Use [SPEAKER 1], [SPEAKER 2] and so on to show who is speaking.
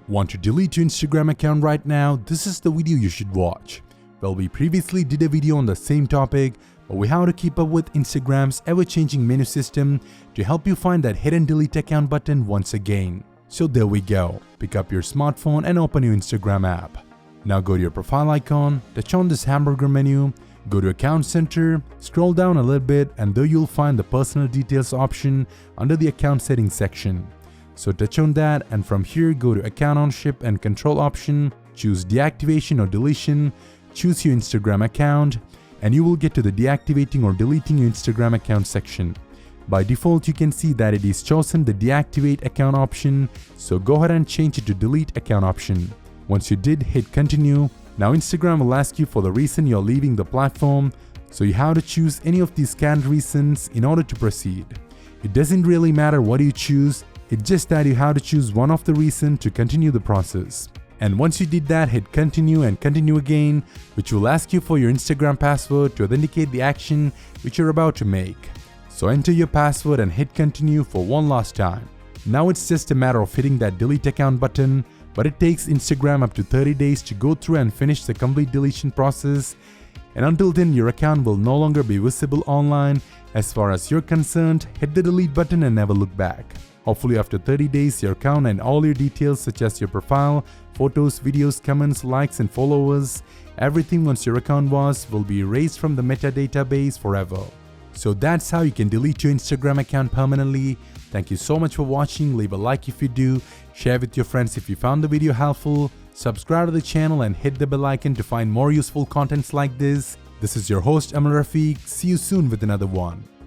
[SPEAKER 1] Want to delete your Instagram account right now? This is the video you should watch. Well, we previously did a video on the same topic, but we how to keep up with Instagram's ever-changing menu system to help you find that hidden delete account button once again. So there we go. Pick up your smartphone and open your Instagram app. Now go to your profile icon, touch on this hamburger menu, go to Account Center, scroll down a little bit, and there you'll find the personal details option under the account settings section. So touch on that, and from here go to account ownership and control option, choose deactivation or deletion, choose your Instagram account, and you will get to the deactivating or deleting your Instagram account section. By default, you can see that it is chosen the deactivate account option, so go ahead and change it to delete account option. Once you did, hit continue. Now Instagram will ask you for the reason you're leaving the platform, so you have to choose any of these scanned reasons in order to proceed. It doesn't really matter what you choose, it's just that you have to choose one of the reasons to continue the process. And once you did that, hit continue and continue again, which will ask you for your Instagram password to authenticate the action which you're about to make. So enter your password and hit continue for one last time. Now it's just a matter of hitting that delete account button, but it takes Instagram up to 30 days to go through and finish the complete deletion process. And until then, your account will no longer be visible online. As far as you're concerned, hit the delete button and never look back. Hopefully after 30 days, your account and all your details such as your profile, photos, videos, comments, likes and followers, everything once your account will be erased from the metadata base forever. So that's how you can delete your Instagram account permanently. Thank you so much for watching. Leave a like if you do, share with your friends if you found the video helpful, subscribe to the channel and hit the bell icon to find more useful contents like this. This is your host Amal Rafiq. See you soon with another one.